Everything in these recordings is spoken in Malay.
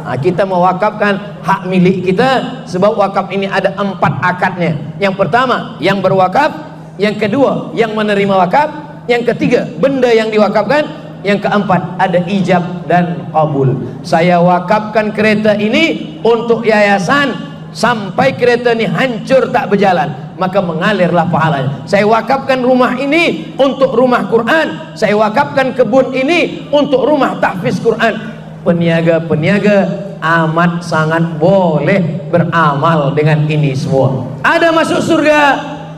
Kita mewakafkan hak milik kita, sebab wakaf ini ada 4 akadnya. Yang pertama yang berwakaf, yang kedua yang menerima wakaf, yang ketiga benda yang diwakafkan, yang keempat ada ijab dan qabul. Saya wakafkan kereta ini untuk yayasan sampai kereta ini hancur tak berjalan, maka mengalirlah pahalanya. Saya wakafkan rumah ini untuk rumah Quran, saya wakafkan kebun ini untuk rumah tahfiz Quran. Peniaga-peniaga amat sangat boleh beramal dengan ini semua. Ada masuk surga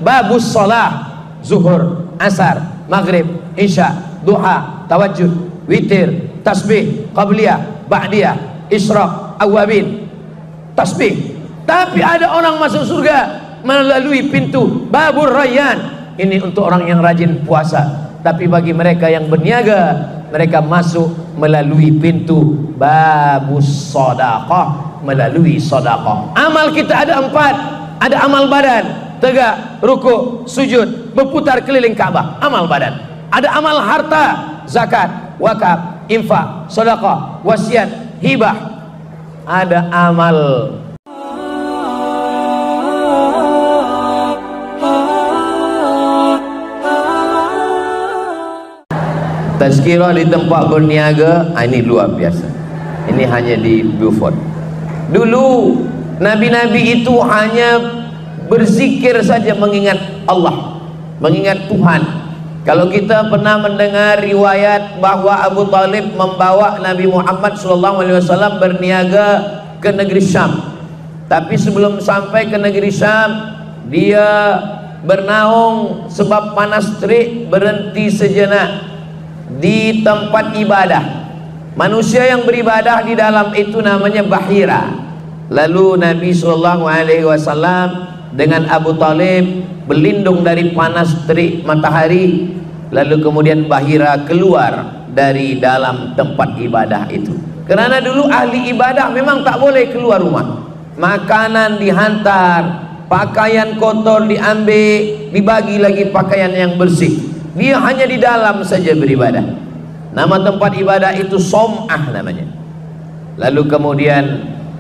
babus shalah, zuhur, asar, maghrib, isya, duha, tawajud, witir, tasbih, qabliyah, ba'diyah, isyraq, awabin, tasbih. Tapi ada orang masuk surga melalui pintu babur rayyan. Ini untuk orang yang rajin puasa. Tapi bagi mereka yang berniaga, mereka masuk melalui pintu babus shadaqah, melalui sedekah. Amal kita ada 4. Ada amal badan, tegak, rukuk, sujud, berputar keliling Ka'bah, amal badan. Ada amal harta, zakat, wakaf, infak, sedekah, wasiat, hibah. Ada amal tazkirah di tempat berniaga. Ini luar biasa. Ini hanya di Beaufort. Dulu nabi-nabi itu hanya berzikir saja, mengingat Allah, mengingat Tuhan. Kalau kita pernah mendengar riwayat bahwa Abu Talib membawa Nabi Muhammad SAW berniaga ke negeri Syam, tapi sebelum sampai ke negeri Syam dia bernaung sebab panas terik, berhenti sejenak di tempat ibadah. Manusia yang beribadah di dalam itu namanya Bahira. Lalu Nabi SAW dengan Abu Talib berlindung dari panas terik matahari. Lalu kemudian Bahira keluar dari dalam tempat ibadah itu. Kerana dulu ahli ibadah memang tak boleh keluar rumah. Makanan dihantar, pakaian kotor diambil, dibagi lagi pakaian yang bersih. Dia hanya di dalam saja beribadah. Nama tempat ibadah itu Som'ah namanya. Lalu kemudian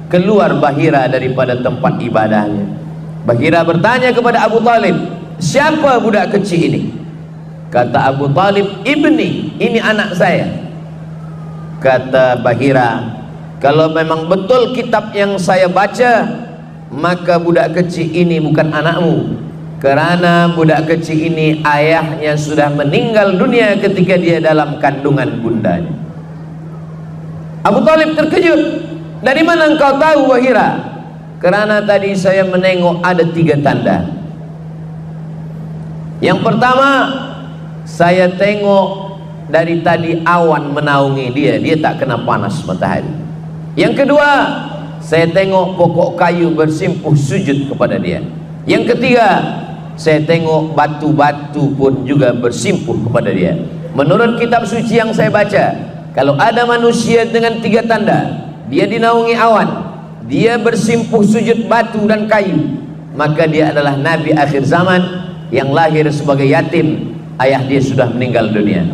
keluar Bahira daripada tempat ibadahnya. Bahira bertanya kepada Abu Talib, siapa budak kecil ini? Kata Abu Talib, ibni, ini anak saya. Kata Bahira, kalau memang betul kitab yang saya baca, maka budak kecil ini bukan anakmu. Kerana budak kecil ini ayahnya sudah meninggal dunia ketika dia dalam kandungan bundanya. Abu Talib terkejut. Dari mana engkau tahu Bahira? Kerana tadi saya menengok ada 3 tanda. Yang pertama, saya tengok dari tadi awan menaungi dia, dia tak kena panas matahari. Yang kedua, saya tengok pokok kayu bersimpuh sujud kepada dia. Yang ketiga, saya tengok batu-batu pun juga bersimpuh kepada dia. Menurut kitab suci yang saya baca, kalau ada manusia dengan 3 tanda, dia dinaungi awan, dia bersimpuh sujud batu dan kayu, maka dia adalah Nabi akhir zaman yang lahir sebagai yatim, ayah dia sudah meninggal dunia.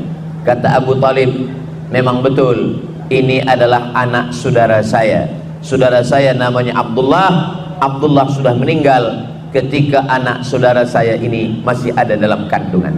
Kata Abu Talib, memang betul, ini adalah anak saudara saya. Saudara saya namanya Abdullah. Abdullah sudah meninggal ketika anak saudara saya ini masih ada dalam kandungan.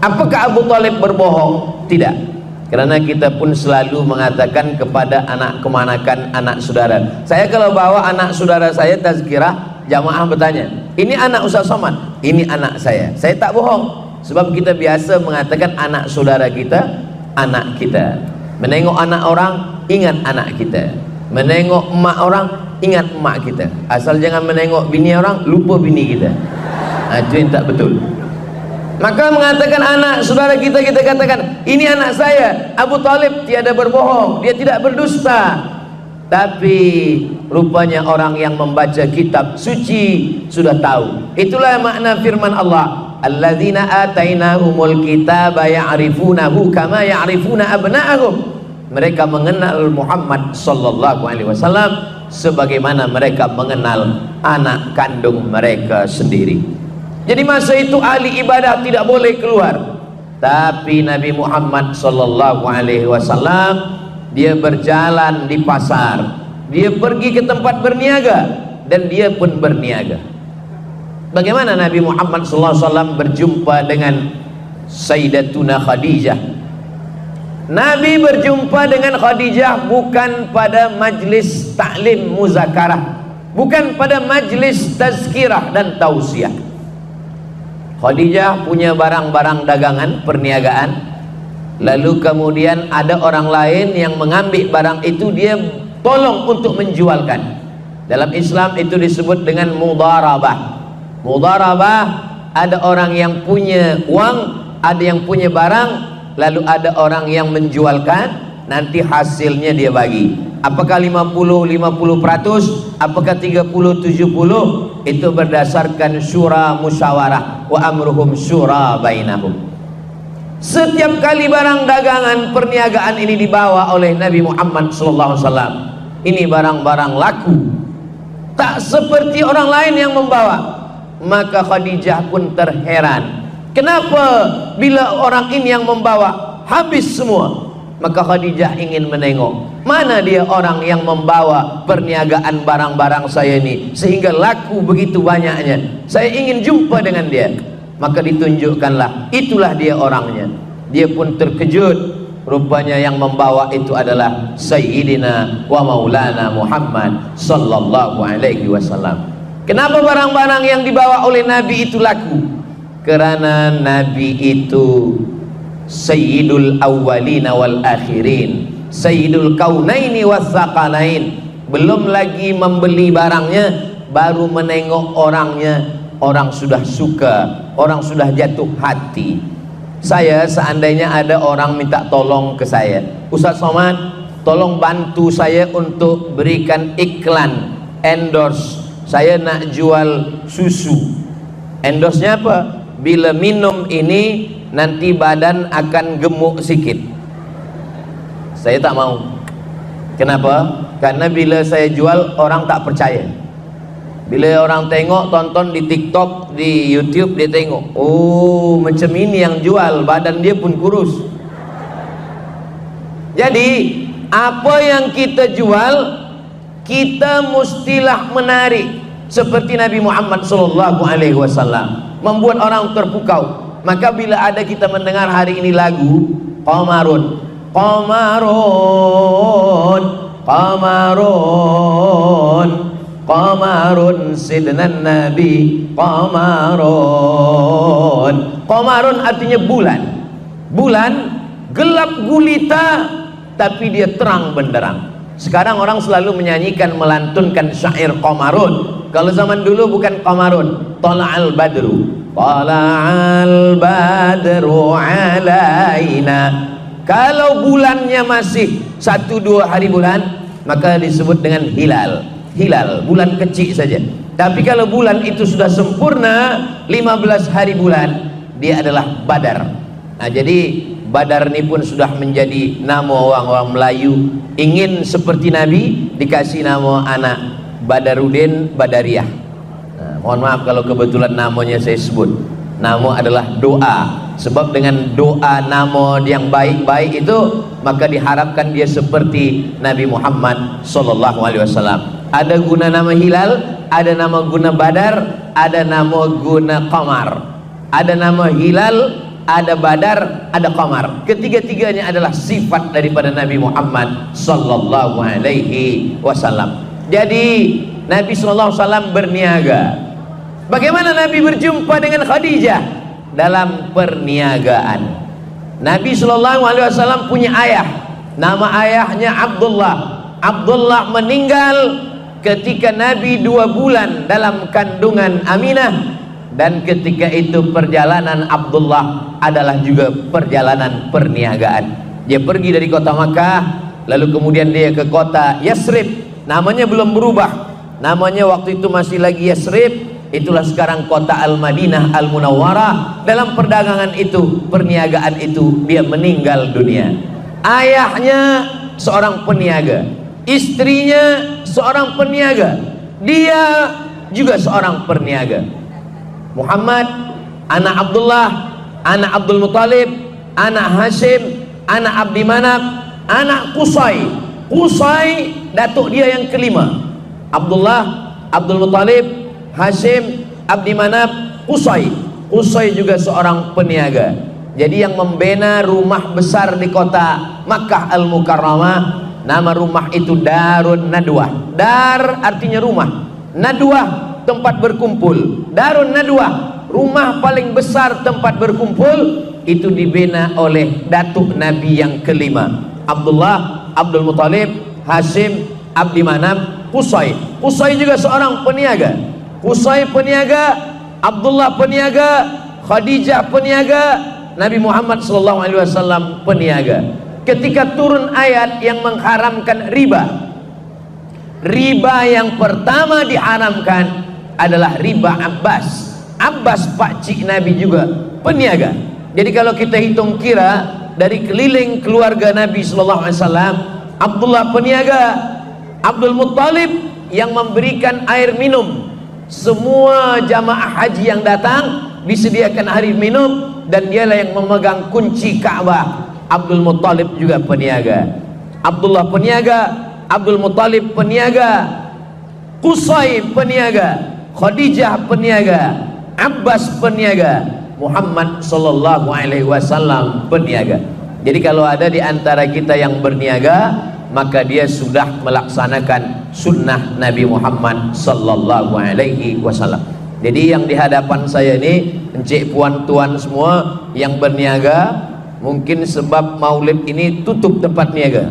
Apakah Abu Talib berbohong? Tidak. Kerana kita pun selalu mengatakan kepada anak kemanakan anak saudara. Saya kalau bawa anak saudara saya tazkirah, jamaah bertanya, ini anak Ustaz Somad? Ini anak saya. Saya tak bohong, sebab kita biasa mengatakan anak saudara kita, anak kita. Menengok anak orang, ingat anak kita. Menengok emak orang, ingat emak kita. Asal jangan menengok bini orang, lupa bini kita. Itu yang tak betul. Maka mengatakan anak saudara kita, kita katakan ini anak saya. Abu Talib tiada berbohong, dia tidak berdusta. Tapi rupanya orang yang membaca kitab suci sudah tahu. Itulah makna firman Allah, alladzina atainahumul kitaba ya'rifunahu kama ya'rifuna abna'ahum. Mereka mengenal Muhammad sallallahu alaihi wasallam sebagaimana mereka mengenal anak kandung mereka sendiri. Jadi masa itu ahli ibadah tidak boleh keluar. Tapi Nabi Muhammad sallallahu alaihi wasallam dia berjalan di pasar, dia pergi ke tempat berniaga dan dia pun berniaga. Bagaimana Nabi Muhammad SAW berjumpa dengan Sayyidatuna Khadijah? Nabi berjumpa dengan Khadijah bukan pada majlis ta'lim muzakarah, bukan pada majlis tazkirah dan tausiah. Khadijah punya barang-barang dagangan perniagaan, lalu kemudian ada orang lain yang mengambil barang itu, dia tolong untuk menjualkan. Dalam Islam itu disebut dengan mudharabah. Mudharabah, ada orang yang punya uang, ada yang punya barang, lalu ada orang yang menjualkan, nanti hasilnya dia bagi. Apakah 50-50%, apakah 30-70, itu berdasarkan syura musyawarah, wa amruhum syura bainahum. Setiap kali barang dagangan perniagaan ini dibawa oleh Nabi Muhammad SAW, ini barang-barang laku, tak seperti orang lain yang membawa. Maka Khadijah pun terheran, kenapa bila orang ini yang membawa habis semua? Maka Khadijah ingin menengok, mana dia orang yang membawa perniagaan barang-barang saya ini sehingga laku begitu banyaknya. Saya ingin jumpa dengan dia. Maka ditunjukkanlah, itulah dia orangnya. Dia pun terkejut, rupanya yang membawa itu adalah Sayyidina wa Maulana Muhammad sallallahu alaihi wasallam. Kenapa barang-barang yang dibawa oleh Nabi itu laku? Kerana Nabi itu Sayyidul awwalina wal akhirin, Sayyidul kaunaini was saqalain. Belum lagi membeli barangnya, baru menengok orangnya, orang sudah suka, orang sudah jatuh hati. Saya seandainya ada orang minta tolong ke saya, Ustaz Somad, tolong bantu saya untuk berikan iklan, endorse, saya nak jual susu. Endorse-nya apa? Bila minum ini nanti badan akan gemuk sikit. Saya tak mau. Kenapa? Karena bila saya jual, orang tak percaya. Bila orang tengok, tonton di TikTok, di YouTube, dia tengok, oh macam ini yang jual, badan dia pun kurus. Jadi apa yang kita jual, kita mestilah menarik seperti Nabi Muhammad SAW, membuat orang terpukau. Maka bila ada kita mendengar hari ini lagu Qamarun, Qamarun, Qamarun, Qamarun sidnan Nabi, Qamarun. Qamarun artinya bulan. Bulan gelap gulita tapi dia terang benderang. Sekarang orang selalu menyanyikan, melantunkan syair Qamarun. Kalau zaman dulu bukan Qamarun, Tala'al Badru, Tala'al Badru alaina. Kalau bulannya masih 1-2 hari bulan, maka disebut dengan hilal. Hilal, bulan kecil saja. Tapi kalau bulan itu sudah sempurna 15 hari bulan, dia adalah Badar. Nah, jadi Badar ini pun sudah menjadi nama orang-orang Melayu. Ingin seperti Nabi, dikasih nama anak Badarudin Badariah. Nah, mohon maaf kalau kebetulan namanya saya sebut. Nama adalah doa. Sebab dengan doa nama yang baik-baik itu, maka diharapkan dia seperti Nabi Muhammad SAW. Ada guna nama hilal, ada nama guna badar, ada nama guna qamar. Ada nama hilal, ada badar, ada qamar. Ketiga-tiganya adalah sifat daripada Nabi Muhammad SAW. Jadi Nabi SAW berniaga. Bagaimana Nabi berjumpa dengan Khadijah? Dalam perniagaan. Nabi SAW punya ayah, nama ayahnya Abdullah. Abdullah meninggal ketika Nabi 2 bulan dalam kandungan Aminah, dan ketika itu perjalanan Abdullah adalah juga perjalanan perniagaan. Dia pergi dari kota Makkah, lalu kemudian dia ke kota Yasrib. Namanya belum berubah, namanya waktu itu masih lagi Yasrib. Itulah sekarang kota Al-Madinah Al-Munawwarah. Dalam perdagangan itu, perniagaan itu, dia meninggal dunia. Ayahnya seorang peniaga, istrinya seorang peniaga, dia juga seorang perniaga. Muhammad, anak Abdullah, anak Abdul Muttalib, anak Hashim, anak Abdi Manaf, anak Qusay. Qusay datuk dia yang kelima. Abdullah, Abdul Muttalib, Hashim, Abdi Manaf, Qusay. Qusay juga seorang peniaga. Jadi yang membina rumah besar di kota Makkah Al-Mukarramah, nama rumah itu Darun Nadwah. Dar artinya rumah, Nadwah tempat berkumpul. Darun Nadwah, rumah paling besar tempat berkumpul, itu dibina oleh datuk Nabi yang kelima. Abdullah, Abdul Muttalib, Hashim, Abdi Manaf, Qusay. Qusay juga seorang peniaga. Qusay peniaga, Abdullah peniaga, Khadijah peniaga, Nabi Muhammad SAW peniaga. Ketika turun ayat yang mengharamkan riba, riba yang pertama diharamkan adalah riba Abbas. Abbas pakcik Nabi juga peniaga. Jadi kalau kita hitung kira dari keliling keluarga Nabi SAW, Abdullah peniaga, Abdul Muttalib yang memberikan air minum. Semua jamaah haji yang datang disediakan air minum, dan dialah yang memegang kunci Ka'bah. Abdul Muttalib juga peniaga. Abdullah peniaga, Abdul Muttalib peniaga, Qusay peniaga, Khadijah peniaga, Abbas peniaga, Muhammad SAW peniaga. Jadi kalau ada di antara kita yang berniaga, maka dia sudah melaksanakan sunnah Nabi Muhammad SAW. Jadi yang di hadapan saya ini, encik puan tuan semua yang berniaga, mungkin sebab maulid ini tutup tempat niaga,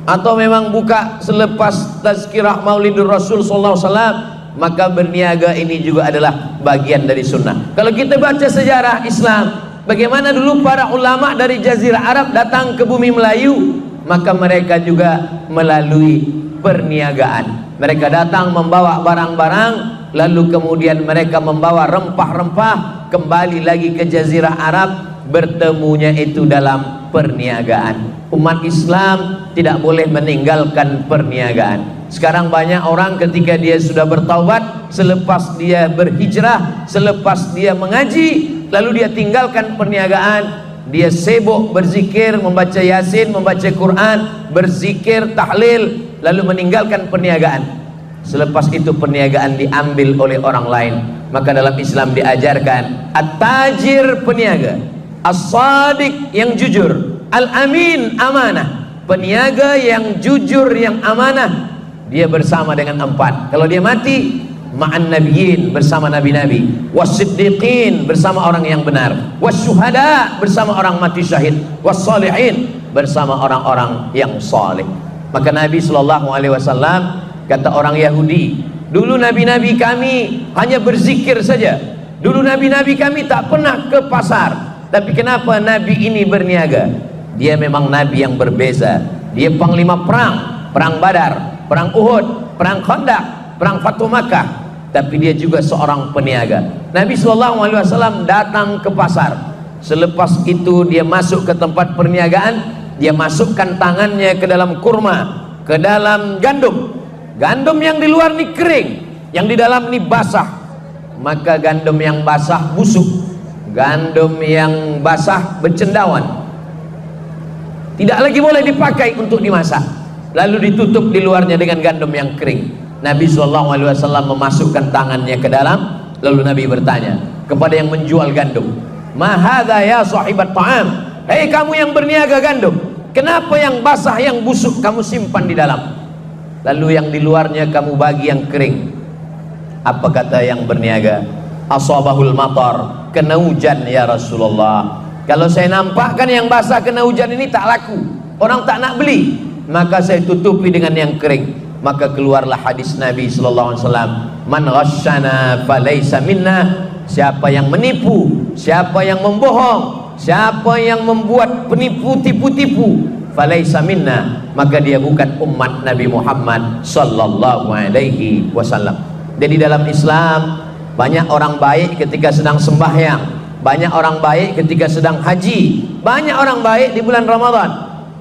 atau memang buka selepas tazkirah Maulidur Rasul SAW, maka berniaga ini juga adalah bagian dari sunnah. Kalau kita baca sejarah Islam, bagaimana dulu para ulama dari Jazirah Arab datang ke bumi Melayu, maka mereka juga melalui perniagaan. Mereka datang membawa barang-barang, lalu kemudian mereka membawa rempah-rempah kembali lagi ke Jazirah Arab, bertemunya itu dalam perniagaan. Umat Islam tidak boleh meninggalkan perniagaan. Sekarang banyak orang ketika dia sudah bertaubat, selepas dia berhijrah, selepas dia mengaji, lalu dia tinggalkan perniagaan, dia sibuk berzikir, membaca Yasin, membaca Quran, berzikir, tahlil, lalu meninggalkan perniagaan. Selepas itu perniagaan diambil oleh orang lain. Maka dalam Islam diajarkan at-tajir peniaga, as-sadiq yang jujur, al-amin amanah. Peniaga yang jujur, yang amanah, dia bersama dengan empat. Kalau dia mati, ma'an nabiyyin, bersama nabi-nabi, was-siddiqin, bersama orang yang benar, was-syuhada, bersama orang mati syahid, was-salihin, bersama orang-orang yang saleh. Maka Nabi SAW, kata orang Yahudi, dulu nabi-nabi kami hanya berzikir saja, dulu nabi-nabi kami tak pernah ke pasar, tapi kenapa nabi ini berniaga? Dia memang nabi yang berbeza. Dia panglima perang, perang Badar, perang Uhud, perang Khandaq, perang Fatu Makkah, tapi dia juga seorang peniaga. Nabi SAW datang ke pasar. Selepas itu dia masuk ke tempat perniagaan, dia masukkan tangannya ke dalam kurma, ke dalam gandum. Gandum yang di luar ini kering, yang di dalam ini basah. Maka gandum yang basah busuk, gandum yang basah bercendawan, tidak lagi boleh dipakai untuk dimasak. Lalu ditutup di luarnya dengan gandum yang kering. Nabi SAW memasukkan tangannya ke dalam, lalu Nabi bertanya kepada yang menjual gandum, ma hadza ya sahibat ta'am, hei kamu yang berniaga gandum, kenapa yang basah, yang busuk kamu simpan di dalam, lalu yang di luarnya kamu bagi yang kering? Apa kata yang berniaga? Asabahul matar, kena hujan ya Rasulullah. Kalau saya nampakkan yang basah kena hujan ini tak laku, orang tak nak beli, maka saya tutupi dengan yang kering. Maka keluarlah hadis Nabi SAW, man ghasyana falaysa minna, siapa yang menipu, siapa yang membohong, siapa yang membuat penipu, tipu-tipu, falaysa minna, maka dia bukan umat Nabi Muhammad SAW. Jadi dalam Islam banyak orang baik ketika sedang sembahyang, banyak orang baik ketika sedang haji, banyak orang baik di bulan Ramadan,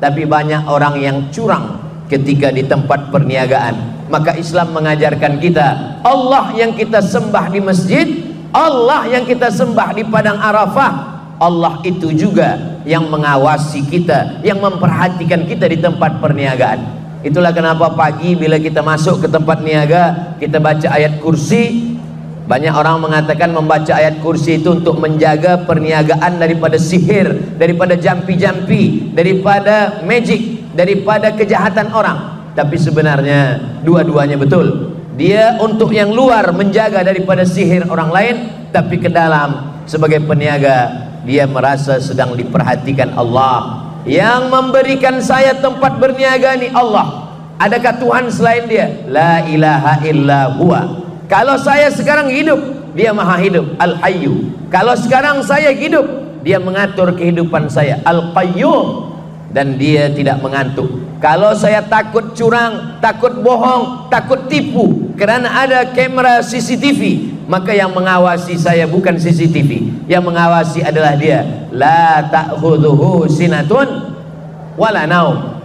tapi banyak orang yang curang ketika di tempat perniagaan. Maka Islam mengajarkan kita, Allah yang kita sembah di masjid, Allah yang kita sembah di padang Arafah, Allah itu juga yang mengawasi kita, yang memperhatikan kita di tempat perniagaan. Itulah kenapa pagi bila kita masuk ke tempat niaga, kita baca ayat kursi. Banyak orang mengatakan membaca ayat kursi itu untuk menjaga perniagaan daripada sihir, daripada jampi-jampi, daripada magic, daripada kejahatan orang. Tapi sebenarnya dua-duanya betul. Dia untuk yang luar menjaga daripada sihir orang lain, tapi ke dalam sebagai peniaga dia merasa sedang diperhatikan Allah. Yang memberikan saya tempat berniaga ni Allah. Adakah Tuhan selain dia? La ilaha illa huwa. Kalau saya sekarang hidup, dia maha hidup, Al-Hayyu. Kalau sekarang saya hidup, dia mengatur kehidupan saya, Al-Qayyum. Dan dia tidak mengantuk. Kalau saya takut curang, takut bohong, takut tipu kerana ada kamera CCTV, maka yang mengawasi saya bukan CCTV, yang mengawasi adalah dia. La ta'khudhuhu sinatun wala naum.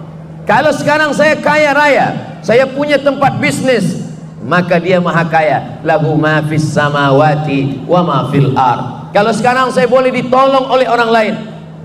Kalau sekarang saya kaya raya, saya punya tempat bisnis, maka dia maha kaya. Lahu ma fis samawati wa ma fil ard. Kalau sekarang saya boleh ditolong oleh orang lain,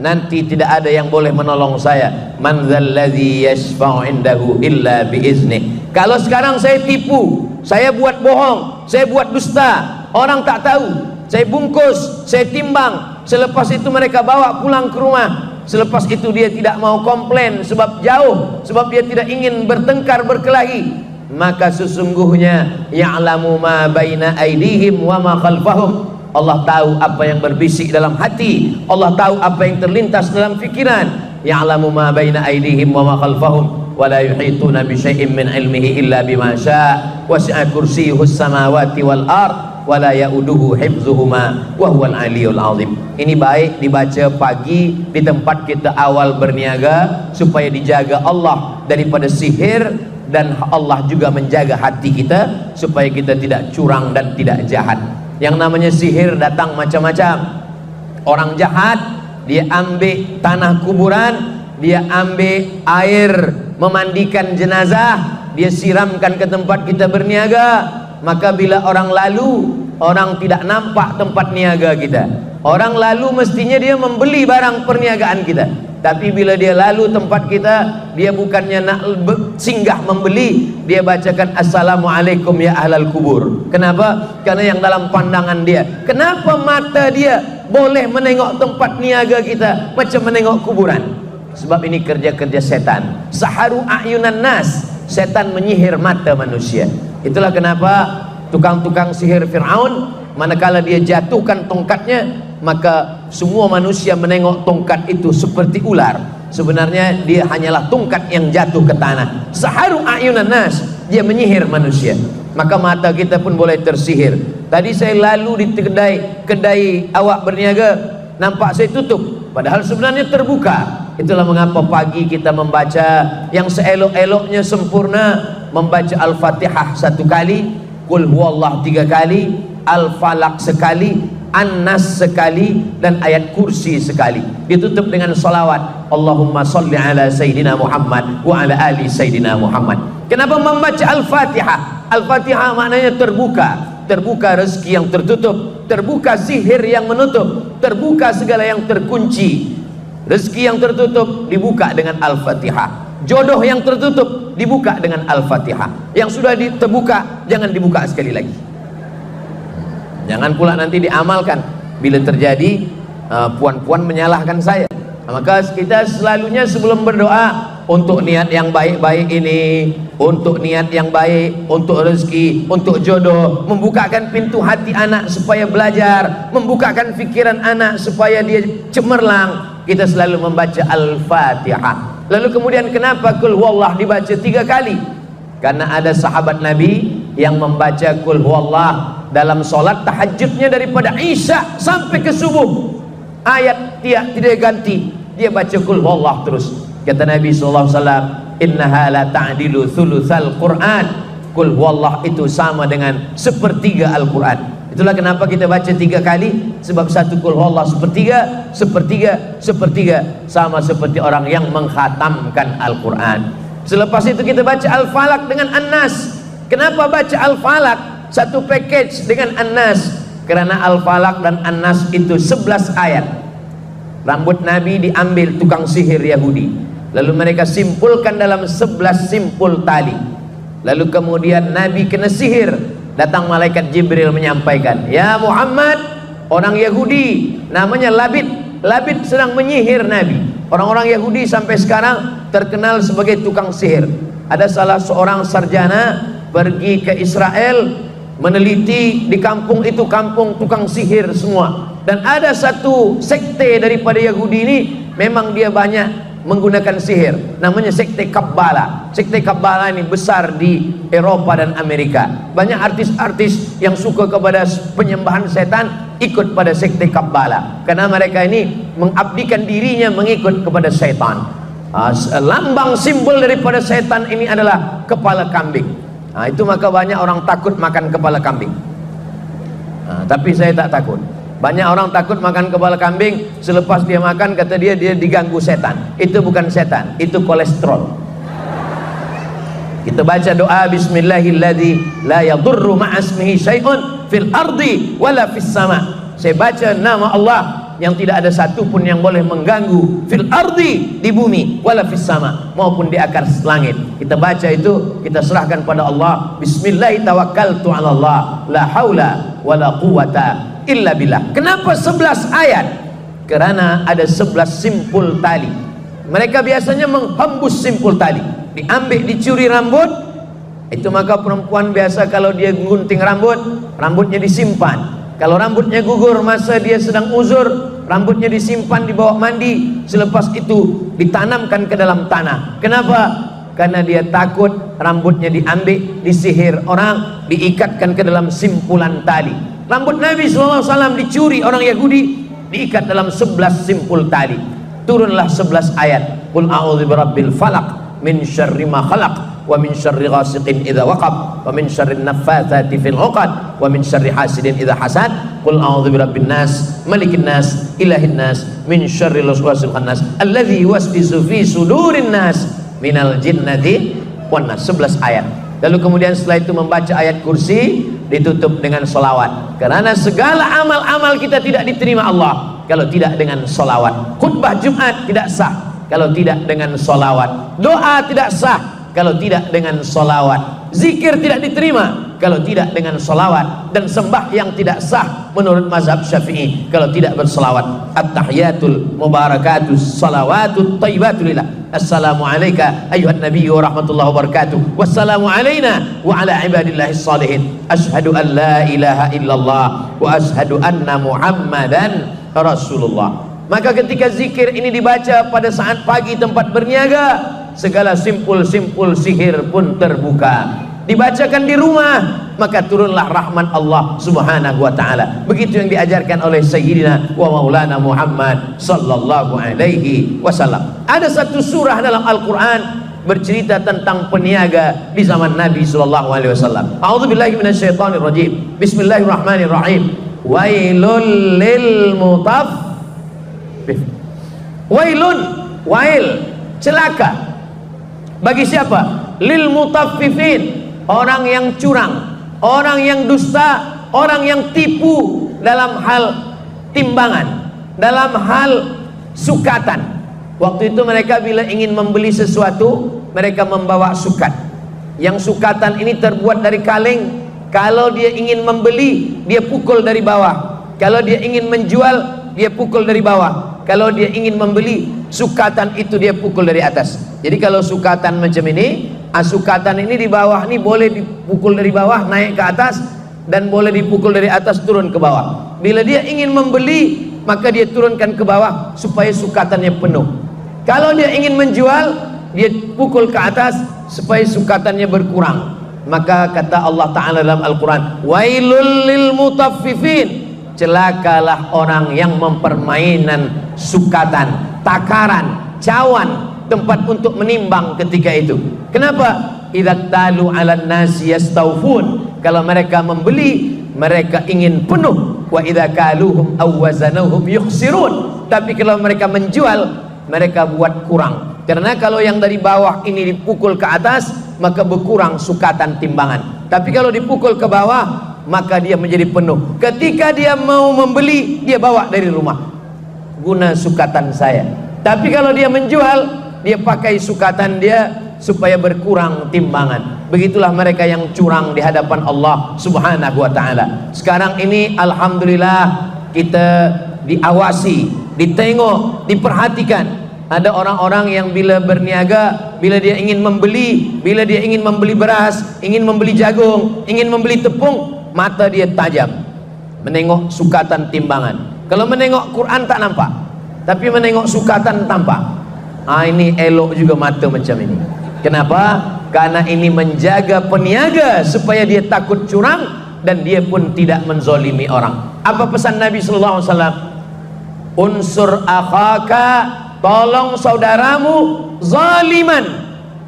nanti tidak ada yang boleh menolong saya. Man dzalladzi yashfa'u indahu illa biiznih. Kalau sekarang saya tipu, saya buat bohong, saya buat dusta, orang tak tahu, saya bungkus, saya timbang, selepas itu mereka bawa pulang ke rumah, selepas itu dia tidak mau komplain sebab jauh, sebab dia tidak ingin bertengkar berkelahi, maka sesungguhnya ya'lamu ma baina aydihim wa ma khalfahum. Allah tahu apa yang berbisik dalam hati, Allah tahu apa yang terlintas dalam fikiran. Ya'lamu ma baina aydihim wa ma khalfahum wa la yuhituna bi syai'in min ilmihi illa bima syaa' wasi'a kursiyyuhus samawati wal ard wa la ya'uduhu hifdzuhuma wa huwal aliyyul azim. Ini baik dibaca pagi di tempat kita awal berniaga supaya dijaga Allah daripada sihir, dan Allah juga menjaga hati kita supaya kita tidak curang dan tidak jahat. Yang namanya sihir datang macam-macam. Orang jahat, dia ambil tanah kuburan, dia ambil air memandikan jenazah, dia siramkan ke tempat kita berniaga. Maka bila orang lalu, orang tidak nampak tempat niaga kita. Orang lalu mestinya dia membeli barang perniagaan kita, tapi bila dia lalu tempat kita, dia bukannya nak singgah membeli, dia bacakan assalamualaikum ya ahlal kubur. Kenapa? Karena yang dalam pandangan dia. Kenapa mata dia boleh menengok tempat niaga kita macam menengok kuburan? Sebab ini kerja-kerja setan. Saharu a'yunan nas. Setan menyihir mata manusia. Itulah kenapa tukang-tukang sihir Fir'aun, manakala dia jatuhkan tongkatnya, maka semua manusia menengok tongkat itu seperti ular. Sebenarnya dia hanyalah tongkat yang jatuh ke tanah. Saharu a'yunan nas, dia menyihir manusia. Maka mata kita pun boleh tersihir. Tadi saya lalu di kedai awak berniaga, nampak saya tutup, padahal sebenarnya terbuka. Itulah mengapa pagi kita membaca yang seelok-eloknya sempurna, membaca Al-Fatihah 1 kali, Qul huwallah 3 kali, Al-Falaq sekali, An-Nas sekali, dan ayat kursi sekali. Ditutup dengan salawat, Allahumma salli ala Sayyidina Muhammad wa ala ali Sayyidina Muhammad. Kenapa membaca Al-Fatihah? Al-Fatihah maknanya terbuka. Terbuka rezeki yang tertutup, terbuka sihir yang menutup, terbuka segala yang terkunci. Rezeki yang tertutup dibuka dengan Al-Fatihah. Jodoh yang tertutup dibuka dengan Al-Fatihah. Yang sudah terbuka jangan dibuka sekali lagi. Jangan pula nanti diamalkan. Bila terjadi puan-puan menyalahkan saya. Maka kita selalunya sebelum berdoa untuk niat yang baik-baik ini, untuk niat yang baik, untuk rezeki, untuk jodoh, membukakan pintu hati anak supaya belajar, membukakan fikiran anak supaya dia cemerlang, kita selalu membaca Al-Fatihah. Lalu kemudian kenapa Qul huwallah dibaca 3 kali? Karena ada sahabat Nabi yang membaca Qul huwallah dalam solat tahajudnya daripada Isya sampai ke subuh. Ayat tidak ganti, dia baca Qul huwallah terus. Kata Nabi SAW, innaha la ta'dilu thulutsal Qur'an. Qul huwallah itu sama dengan 1/3 Al-Quran. Itulah kenapa kita baca 3 kali, sebab 1 Qul huwallah 1/3, 1/3 sama seperti orang yang mengkhatamkan Al-Quran. Selepas itu kita baca Al-Falaq dengan An-Nas. Kenapa baca Al-Falaq satu package dengan An-Nas? Karena Al-Falaq dan An-Nas itu 11 ayat. Rambut Nabi diambil tukang sihir Yahudi, lalu mereka simpulkan dalam 11 simpul tali. Lalu kemudian Nabi kena sihir. Datang malaikat Jibril menyampaikan, ya Muhammad, orang Yahudi namanya Labid. Labid sedang menyihir Nabi. Orang-orang Yahudi sampai sekarang terkenal sebagai tukang sihir. Ada salah seorang sarjana pergi ke Israel, meneliti di kampung itu kampung tukang sihir semua. Dan ada satu sekte daripada Yahudi ini, memang dia banyak menggunakan sihir, namanya sekte Kabbala. Sekte Kabbala ini besar di Eropa dan Amerika. Banyak artis-artis yang suka kepada penyembahan setan ikut pada sekte Kabbala, karena mereka ini mengabdikan dirinya mengikut kepada setan. Lambang simbol daripada setan ini adalah kepala kambing. Itu maka banyak orang takut makan kepala kambing. Tapi saya tak takut. Banyak orang takut makan kepala kambing, selepas dia makan kata dia diganggu setan. Itu bukan setan, itu kolesterol. Kita baca doa bismillahilladzi la yadurru ma'asmihi syai'un fil ardi wala fis sama. Saya baca nama Allah yang tidak ada satu pun yang boleh mengganggu, fil ardi, di bumi, wala fis sama, maupun di atas langit. Kita baca itu, kita serahkan pada Allah. Bismillah tawakkaltu 'ala Allah, la haula wala quwata illa billah. Kenapa 11 ayat? Karena ada 11 simpul tali. Mereka biasanya menghembus simpul tali, diambil, dicuri rambut. Itu maka perempuan biasa kalau dia gunting rambut, rambutnya disimpan. Kalau rambutnya gugur masa dia sedang uzur, rambutnya disimpan di bawah mandi, selepas itu ditanamkan ke dalam tanah. Kenapa? Karena dia takut rambutnya diambil, disihir orang, diikatkan ke dalam simpulan tali. Rambut Nabi SAW dicuri orang Yahudi, diikat dalam 11 simpul tali. Turunlah 11 ayat. Qul a'udzu birabbil falaq min syarri ma khalaq wa min syarri ghasiqin idza waqab wa min syarri naffatsati fil 'uqad wa min syarri hasidin idza hasad. Qul a'udzu birabbin nas malikin nas ilahin nas min syarril waswasil khannas alladzi yuwaswisu fi sudurin nas minal jinnati wan nas. 11 ayat. Lalu kemudian setelah itu membaca ayat kursi, ditutup dengan solawat. Karena segala amal-amal kita tidak diterima Allah kalau tidak dengan solawat. Khutbah Jumat tidak sah kalau tidak dengan solawat. Doa tidak sah kalau tidak dengan solawat. Zikir tidak diterima kalau tidak dengan solawat. Dan sembahyang tidak sah menurut mazhab Syafi'i kalau tidak bersolawat. At-tahiyatul mubarakatus salawatut thayyibatu. Assalamu alayka ayyuhan nabiyyu wa rahmatullahi wa barakatuh. Wassalamu alayna wa ala ibadillahis salihin. Ashhadu an la ilaha illallah wa ashhadu anna Muhammadan Rasulullah. Maka ketika zikir ini dibaca pada saat pagi tempat berniaga, segala simpul-simpul sihir pun terbuka. Dibacakan di rumah, maka turunlah rahmat Allah subhanahu wa ta'ala. Begitu yang diajarkan oleh Sayyidina wa Maulana Muhammad sallallahu alaihi wasallam. Ada satu surah dalam Al-Quran bercerita tentang peniaga di zaman Nabi sallallahu alaihi wasallam. A'udzubillahi minasyaitonir rajim. Bismillahirrahmanirrahim. Wailul lil mutaffif. Wailun, wail, celaka. Bagi siapa? Lil mutaffifin, orang yang curang, orang yang dusta, orang yang tipu dalam hal timbangan, dalam hal sukatan. Waktu itu mereka bila ingin membeli sesuatu, mereka membawa sukat. Yang sukatan ini terbuat dari kaleng. Kalau dia ingin membeli, dia pukul dari bawah. Kalau dia ingin menjual, dia pukul dari bawah. Kalau dia ingin membeli, sukatan itu dia pukul dari atas. Jadi kalau sukatan macam ini, sukatan ini di bawah ini boleh dipukul dari bawah naik ke atas, dan boleh dipukul dari atas turun ke bawah. Bila dia ingin membeli, maka dia turunkan ke bawah supaya sukatannya penuh. Kalau dia ingin menjual, dia pukul ke atas supaya sukatannya berkurang. Maka kata Allah Ta'ala dalam Al-Quran, wailul lil mutaffifin, celakalah orang yang mempermainan sukatan, takaran, cawan, tempat untuk menimbang ketika itu. Kenapa? Idza talu 'alan nasi yastawfun, kalau mereka membeli, mereka ingin penuh. Wa idza kaluhum aw wazanuhum yukhsirun, tapi kalau mereka menjual, mereka buat kurang. Karena kalau yang dari bawah ini dipukul ke atas, maka berkurang sukatan timbangan. Tapi kalau dipukul ke bawah, maka dia menjadi penuh. Ketika dia mau membeli, dia bawa dari rumah. guna sukatan saya. Tapi kalau dia menjual, dia pakai sukatan dia supaya berkurang timbangan. Begitulah mereka yang curang di hadapan Allah Subhanahu wa ta'ala. Sekarang ini alhamdulillah kita diawasi, ditengok, diperhatikan. Ada orang-orang yang bila berniaga, bila dia ingin membeli, bila dia ingin membeli beras, ingin membeli jagung, ingin membeli tepung, mata dia tajam menengok sukatan timbangan. Kalau menengok Quran tak nampak, tapi menengok sukatan tampak. Ini elok juga mata macam ini. Kenapa? Karena ini menjaga peniaga supaya dia takut curang dan dia pun tidak menzolimi orang. Apa pesan Nabi sallallahu alaihi wasallam? Unsur akhaka, tolong saudaramu zaliman,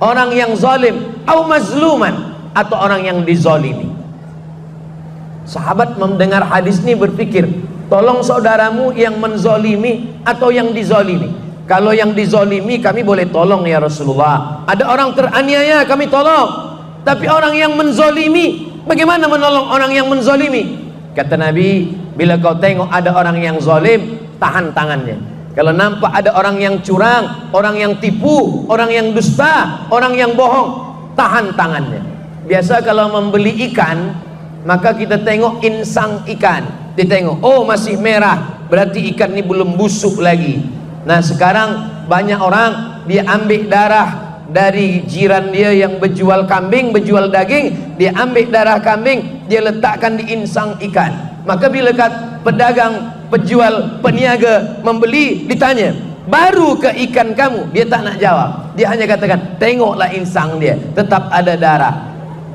orang yang zalim, atau mazluman, atau orang yang dizalimi. Sahabat mendengar hadis ini berpikir, tolong saudaramu yang menzalimi atau yang dizalimi? Kalau yang dizalimi kami boleh tolong ya Rasulullah. Ada orang teraniaya kami tolong. Tapi orang yang menzalimi, bagaimana menolong orang yang menzalimi? Kata Nabi, bila kau tengok ada orang yang zalim, tahan tangannya. Kalau nampak ada orang yang curang, orang yang tipu, orang yang dusta, orang yang bohong, tahan tangannya. Biasa kalau membeli ikan, maka kita tengok insang ikan, ditengok, oh masih merah, berarti ikan ini belum busuk lagi. Nah sekarang banyak orang dia ambil darah dari jiran dia yang berjual kambing, berjual daging, dia ambil darah kambing, dia letakkan di insang ikan. Maka bila pedagang, penjual, peniaga membeli, ditanya, baru ke ikan kamu? Dia tak nak jawab, dia hanya katakan, tengoklah insang dia, tetap ada darah.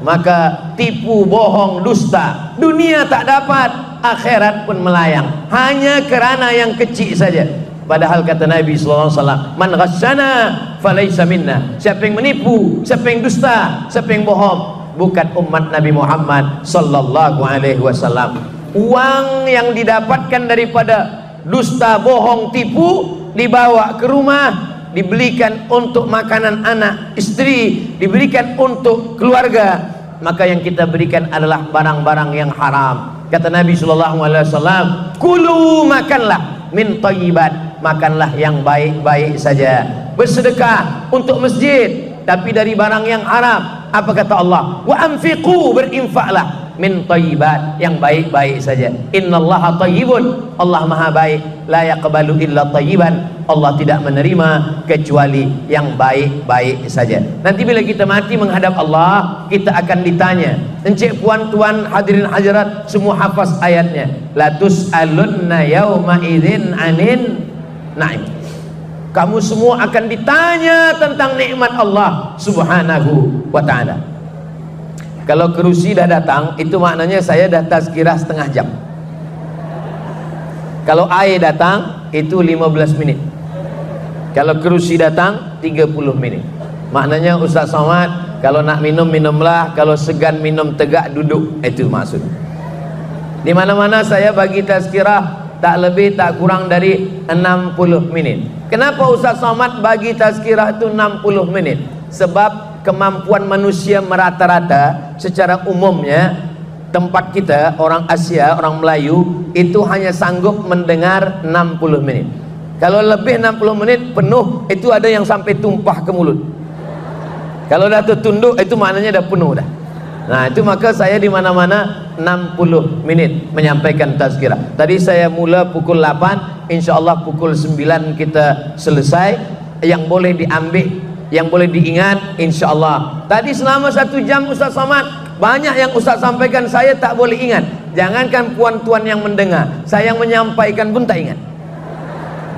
Maka tipu, bohong, dusta, dunia tak dapat, akhirat pun melayang, hanya kerana yang kecil saja. Padahal kata Nabi sallallahu alaihi wasallam, man ghasyana falaysa minna. Siapa yang menipu, siapa yang dusta, siapa yang bohong, bukan umat Nabi Muhammad sallallahu alaihi wasallam. Uang yang didapatkan daripada dusta, bohong, tipu dibawa ke rumah, dibelikan untuk makanan anak, istri, diberikan untuk keluarga, maka yang kita berikan adalah barang-barang yang haram. Kata Nabi sallallahu alaihi wasallam, kulu, makanlah, min thayyibat, makanlah yang baik-baik saja. Bersedekah untuk masjid, tapi dari barang yang haram. Apa kata Allah? Wa anfiqu, berinfaklah, min thayyibat, yang baik-baik saja. Innallaha thayyibun, Allah maha baik, la yaqbalu illa thayyiban, Allah tidak menerima kecuali yang baik-baik saja. Nanti bila kita mati menghadap Allah, kita akan ditanya. Encik, puan, tuan, hadirin hadirat, semua hafaz ayatnya. La tus'alunna yawma idzin anin na'im. Kamu semua akan ditanya tentang nikmat Allah Subhanahu wa ta'ala. Kalau kerusi dah datang, itu maknanya saya dah tazkirah setengah jam. Kalau air datang, itu 15 menit. Kalau kerusi datang, 30 menit. Maknanya Ustaz Somad, kalau nak minum, minumlah. Kalau segan minum, tegak duduk. Itu maksud. Di mana-mana saya bagi tazkirah tak lebih tak kurang dari 60 menit. Kenapa Ustaz Somad bagi tazkirah itu 60 menit? Sebab kemampuan manusia merata-rata secara umumnya, tempat kita orang Asia, orang Melayu itu hanya sanggup mendengar 60 menit. Kalau lebih 60 menit penuh, itu ada yang sampai tumpah ke mulut. Kalau dah tertunduk, itu maknanya dah penuh dah. Nah itu maka saya di mana-mana 60 menit menyampaikan tazkirah. Tadi saya mula pukul 8, insya-Allah pukul 9 kita selesai. Yang boleh diambil, yang boleh diingat, insya-Allah. Tadi selama 1 jam Ustaz Somad, banyak yang Ustaz sampaikan saya tak boleh ingat. Jangankan puan-tuan yang mendengar, saya yang menyampaikan pun tak ingat.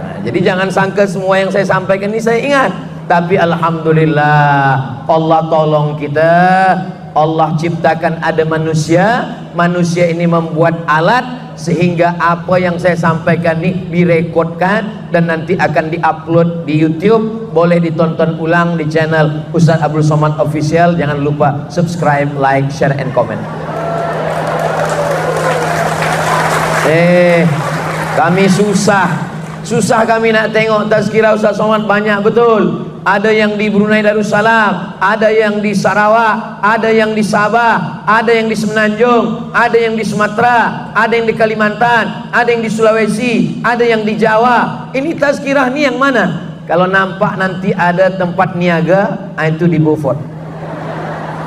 Nah, jadi jangan sangka semua yang saya sampaikan ini saya ingat. Tapi alhamdulillah, Allah tolong kita. Allah ciptakan ada manusia, manusia ini membuat alat sehingga apa yang saya sampaikan ini direkodkan dan nanti akan diupload di YouTube. Boleh ditonton ulang di channel Ustaz Abdul Somad Official. Jangan lupa subscribe, like, share, and comment. Kami susah kami nak tengok tazkirah Ustaz Somad banyak betul. ada yang di Brunei Darussalam, ada yang di Sarawak, ada yang di Sabah, ada yang di Semenanjung, ada yang di Sumatera, ada yang di Kalimantan, ada yang di Sulawesi, ada yang di Jawa. Ini tazkirah nih yang mana? Kalau nampak nanti ada tempat niaga, itu di Beaufort.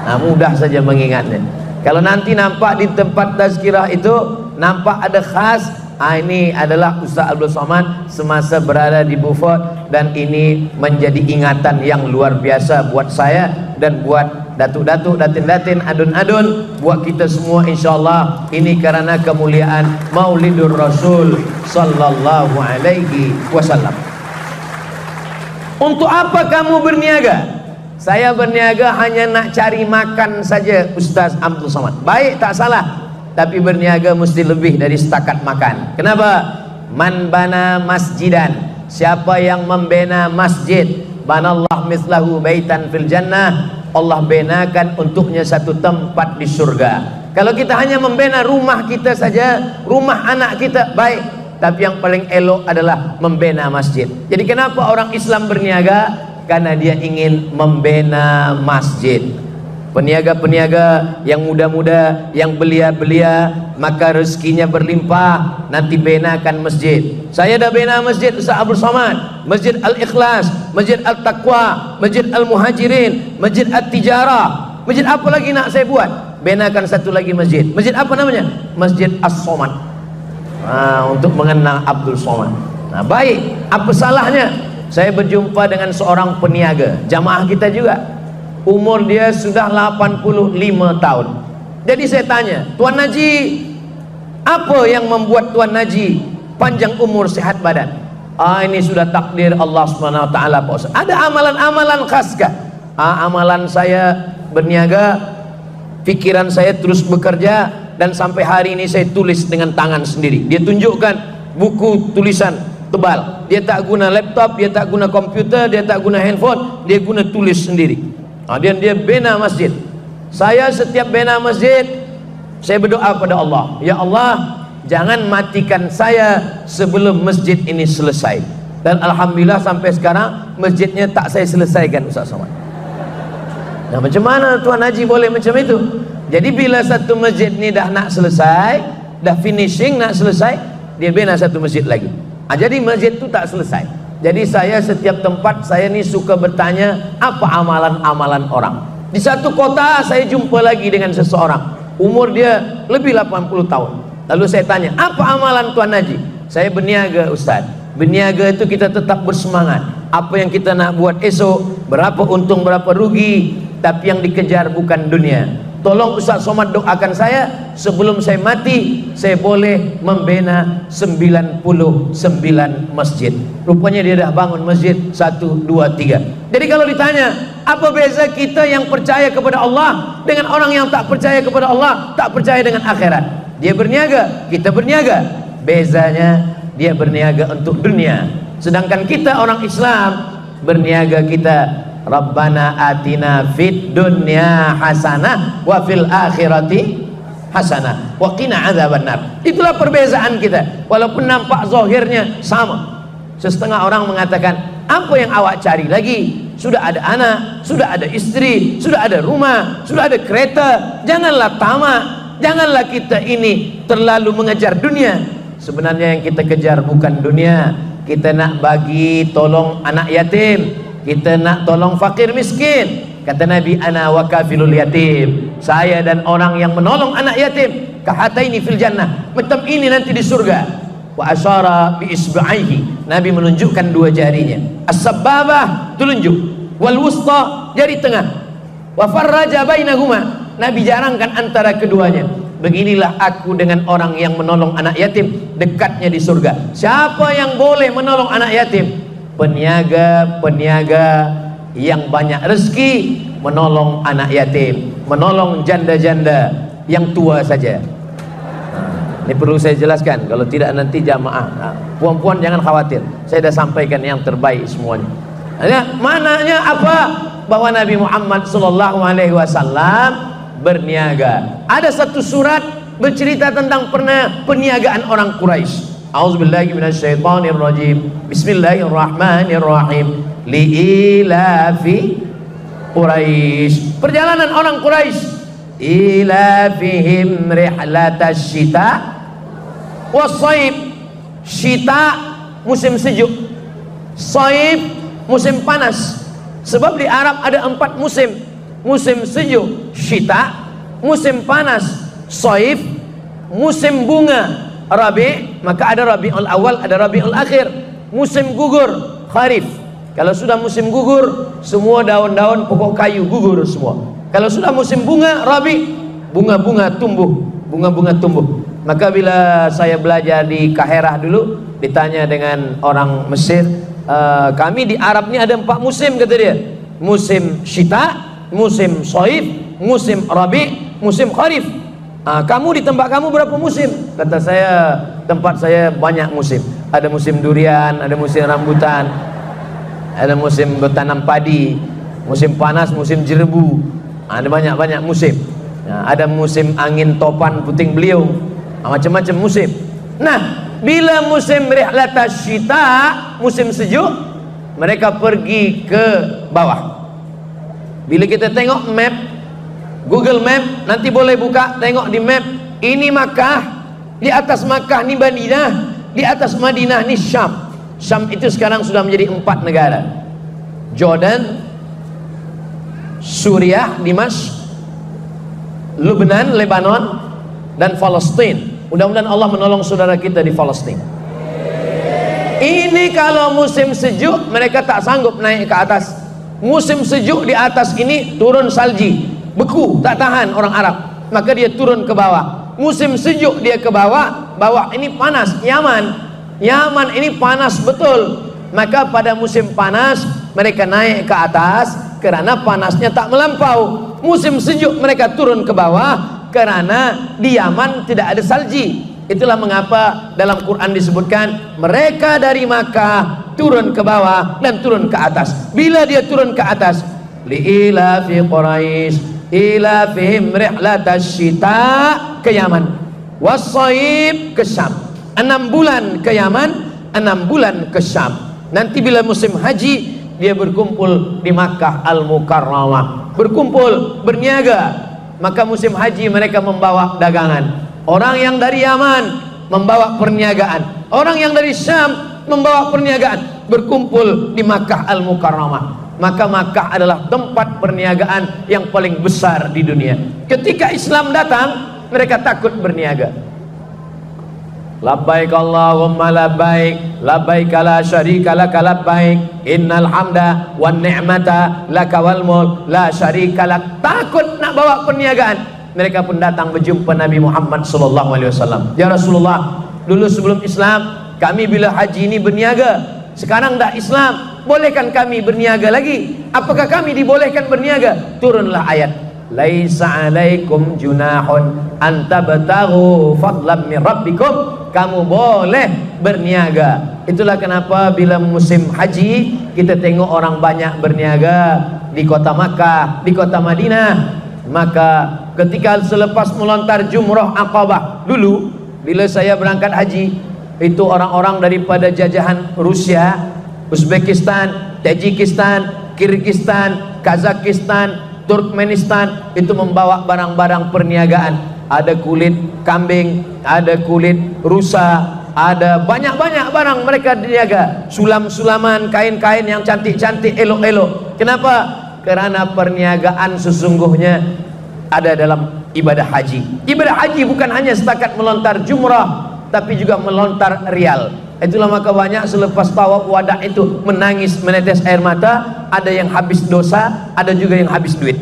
Nah, mudah saja mengingatnya. Kalau nanti nampak di tempat tazkirah itu nampak ada khas, ini adalah Ustaz Abdul Somad semasa berada di Beaufort, dan ini menjadi ingatan yang luar biasa buat saya dan buat datuk-datuk, datin-datin, adun-adun, buat kita semua insyaallah. Ini karena kemuliaan Maulidur Rasul sallallahu alaihi wasallam. Untuk apa kamu berniaga? Saya berniaga hanya nak cari makan saja, Ustaz Abdul Somad. Baik, tak salah. Tapi berniaga mesti lebih dari setakat makan. Kenapa? Man bana masjidan, siapa yang membina masjid, banallah mislahu baitan fil jannah, Allah benakan untuknya satu tempat di surga. Kalau kita hanya membina rumah kita saja, rumah anak kita, baik, tapi yang paling elok adalah membina masjid. Jadi kenapa orang Islam berniaga? Karena dia ingin membina masjid. Peniaga-peniaga yang muda-muda, yang belia-belia, maka rezekinya berlimpah, nanti benakan masjid. Saya dah bina masjid Ustaz Abdul Somad, Masjid Al-Ikhlas, Masjid Al-Taqwa, Masjid Al-Muhajirin, Masjid At-Tijarah. Masjid apa lagi nak saya buat? Benakan satu lagi masjid. Masjid apa namanya? Masjid As-Somad. Untuk mengenang Abdul Somad. Nah, baik, apa salahnya? Saya berjumpa dengan seorang peniaga, jamaah kita juga. Umur dia sudah 85 tahun. Jadi saya tanya, Tuan Haji, apa yang membuat Tuan Haji panjang umur, sehat badan? Ini sudah takdir Allah Subhanahu wa taala, Pak Ustaz. Ada amalan-amalan khas kah? Amalan saya berniaga, pikiran saya terus bekerja, dan sampai hari ini saya tulis dengan tangan sendiri. Dia tunjukkan buku tulisan tebal. Dia tak guna laptop, dia tak guna komputer, dia tak guna handphone, dia guna tulis sendiri. Dan dia bina masjid. Saya setiap bina masjid, saya berdoa pada Allah, ya Allah, jangan matikan saya sebelum masjid ini selesai. Dan alhamdulillah sampai sekarang masjidnya tak saya selesaikan, Ustaz Somad. Nah, macam mana Tuan Haji boleh macam itu? Jadi bila satu masjid ni dah nak selesai, dah finishing, nak selesai, dia bina satu masjid lagi. Jadi masjid tu tak selesai. Jadi saya setiap tempat saya ni suka bertanya, apa amalan-amalan orang. Di satu kota saya jumpa lagi dengan seseorang, umur dia lebih 80 tahun. Lalu saya tanya, apa amalan Tuan Haji? Saya berniaga, Ustaz. Berniaga itu kita tetap bersemangat. Apa yang kita nak buat esok, berapa untung berapa rugi, tapi yang dikejar bukan dunia. Tolong Ustaz Somad doakan saya, sebelum saya mati saya boleh membina 99 masjid. Rupanya dia dah bangun masjid 1, 2, 3. Jadi kalau ditanya, apa beza kita yang percaya kepada Allah dengan orang yang tak percaya kepada Allah, tak percaya dengan akhirat? Dia berniaga, kita berniaga. Bezanya dia berniaga untuk dunia, sedangkan kita orang Islam berniaga kita, Rabbana atina fid dunya hasanah wa fil akhirati hasanah wa qina adzabannar. Itulah perbezaan kita. Walaupun nampak zahirnya sama. Setengah orang mengatakan, apa yang awak cari lagi? Sudah ada anak, sudah ada istri, sudah ada rumah, sudah ada kereta. Janganlah tamak, janganlah kita ini terlalu mengejar dunia. Sebenarnya yang kita kejar bukan dunia. Kita nak bagi tolong anak yatim, kita nak tolong fakir miskin. Kata Nabi, ana wa kafilul yatim, saya dan orang yang menolong anak yatim, kahataini fil jannah, macam ini nanti di surga. Wa asyara bi isba'ihi, Nabi menunjukkan dua jarinya. As-sababah, telunjuk, wal wusta, jari tengah, wa farraja bainahuma, Nabi jarangkan antara keduanya. Beginilah aku dengan orang yang menolong anak yatim, dekatnya di surga. Siapa yang boleh menolong anak yatim? Peniaga-peniaga yang banyak rezeki, menolong anak yatim, menolong janda-janda yang tua saja. Ini perlu saya jelaskan, kalau tidak nanti jamaah. Puan-puan jangan khawatir, saya dah sampaikan yang terbaik semuanya. Maknanya apa? Bahwa Nabi Muhammad SAW berniaga. Ada satu surat bercerita tentang perniagaan orang Quraisy. A'udzubillahi minasyaitonirrajim. Bismillahirrahmanirrahim. Liilafi Quraisy. Perjalanan orang Quraisy. Ilafihim rihlatash syita was-shaib. Syita musim sejuk, shaib musim panas. Sebab di Arab ada 4 musim. Musim sejuk syita, musim panas shaib, musim bunga Rabi, maka ada Rabiul Awal, ada Rabiul Akhir. Musim gugur Kharif. Kalau sudah musim gugur, semua daun-daun pokok kayu gugur semua. Kalau sudah musim bunga Rabi, bunga-bunga tumbuh, bunga-bunga tumbuh. Maka bila saya belajar di Kaherah dulu, ditanya dengan orang Mesir, kami di Arab ini ada 4 musim, kata dia. Musim syita, musim shaib, musim Rabi, musim Kharif. Kamu di tempat kamu berapa musim? Kata saya, tempat saya banyak musim. Ada musim durian, ada musim rambutan, ada musim bertanam padi, musim panas, musim jerebu. Ada banyak-banyak musim. Ada musim angin topan puting beliung, macam-macam musim. Nah, bila musim rihlatash syita, musim sejuk, mereka pergi ke bawah. Bila kita tengok map Google Map, nanti boleh buka, tengok di map. Ini Makkah, di atas Makkah ni Madinah, di atas Madinah ni Syam. Syam itu sekarang sudah menjadi 4 negara. Jordan, Suriah, Dimash, Lebanon, dan Palestina. Mudah-mudahan Allah menolong saudara kita di Palestina. Ini kalau musim sejuk mereka tak sanggup naik ke atas. Musim sejuk di atas ini turun salji, beku, tak tahan orang Arab, maka dia turun ke bawah. Musim sejuk dia ke bawah, bawah ini panas. Yaman ini panas betul, maka pada musim panas mereka naik ke atas kerana panasnya tak melampau. Musim sejuk mereka turun ke bawah kerana di Yaman tidak ada salji. Itulah mengapa dalam Quran disebutkan mereka dari Makkah turun ke bawah dan turun ke atas. Bila dia turun ke atas, liilafi Quraisy ilafihim rihlatash syita ke Yaman, was-shaib ke Syam. 6 bulan ke Yaman, 6 bulan ke Syam. Nanti bila musim haji dia berkumpul di Makkah Al-Mukarramah, berkumpul, berniaga. Maka musim haji mereka membawa dagangan. Orang yang dari Yaman membawa perniagaan, orang yang dari Syam membawa perniagaan, berkumpul di Makkah Al-Mukarramah. Maka Makkah adalah tempat perniagaan yang paling besar di dunia. Ketika Islam datang, mereka takut berniaga. Labbaik Allahumma labbaik, labbaik la syarika laka labbaik, innal hamda wan ni'mata laka wal mulk la syarika lak. Takut nak bawa perniagaan. Mereka pun datang berjumpa Nabi Muhammad sallallahu alaihi wasallam. Ya Rasulullah, dulu sebelum Islam kami bila haji ini berniaga, sekarang dah Islam, bolehkan kami berniaga lagi? Apakah kami dibolehkan berniaga? Turunlah ayat, laisa alaikum junahun an tabtaghu fadlan min rabbikum. Kamu boleh berniaga. Itulah kenapa bila musim haji kita tengok orang banyak berniaga di kota Makkah, di kota Madinah. Maka ketika selepas melontar Jumrah Aqabah dulu, bila saya berangkat haji, itu orang-orang daripada jajahan Rusia, Uzbekistan, Tajikistan, Kyrgyzstan, Kazakhstan, Turkmenistan, itu membawa barang-barang perniagaan. Ada kulit kambing, ada kulit rusa, ada banyak-banyak barang mereka niaga. Sulam-sulaman, kain-kain yang cantik-cantik, elok-elok. Kenapa? Karena perniagaan sesungguhnya ada dalam ibadah haji. Ibadah haji bukan hanya setakat melontar jumrah, tapi juga melontar rial. Itulah maka banyak selepas tawaf wada itu menangis, menetes air mata. Ada yang habis dosa, ada juga yang habis duit.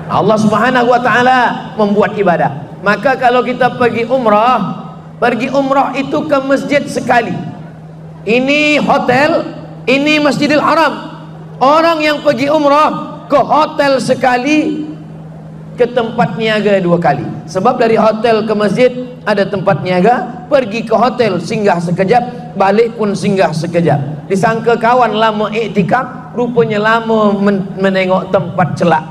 Allah Subhanahu wa ta'ala membuat ibadah. Maka kalau kita pergi umrah itu ke masjid sekali. Ini hotel, ini Masjidil Haram. Orang yang pergi umrah ke hotel sekali, ke tempat niaga 2 kali. Sebab dari hotel ke masjid ada tempat niaga, pergi ke hotel singgah sekejap, balik pun singgah sekejap. Disangka kawan lama iktikaf, rupanya lama menengok tempat celak.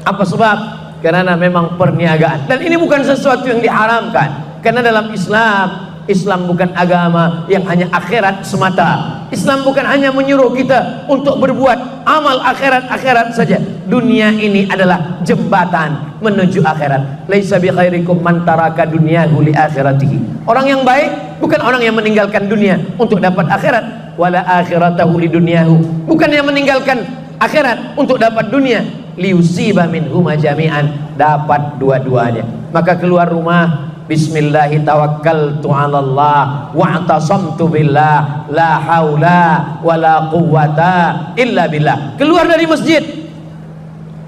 Apa sebab? Karena memang perniagaan. Dan ini bukan sesuatu yang diharamkan. Karena dalam Islam Islam bukan agama yang hanya akhirat semata. Islam bukan hanya menyuruh kita untuk berbuat amal akhirat saja. Dunia ini adalah jembatan menuju akhirat. Laisa bi khairikum man taraka dunyahu li akhiratihi. Orang yang baik bukan orang yang meninggalkan dunia untuk dapat akhirat. Wala akhiratahu li dunyahu. Bukan yang meninggalkan akhirat untuk dapat dunia. Liusiba minhuma jami'an. Dapat dua-duanya. Maka keluar rumah, bismillahi tawakkaltu 'ala Allah wa'tasamtu billah la haula wala quwwata illa billah. Keluar dari masjid,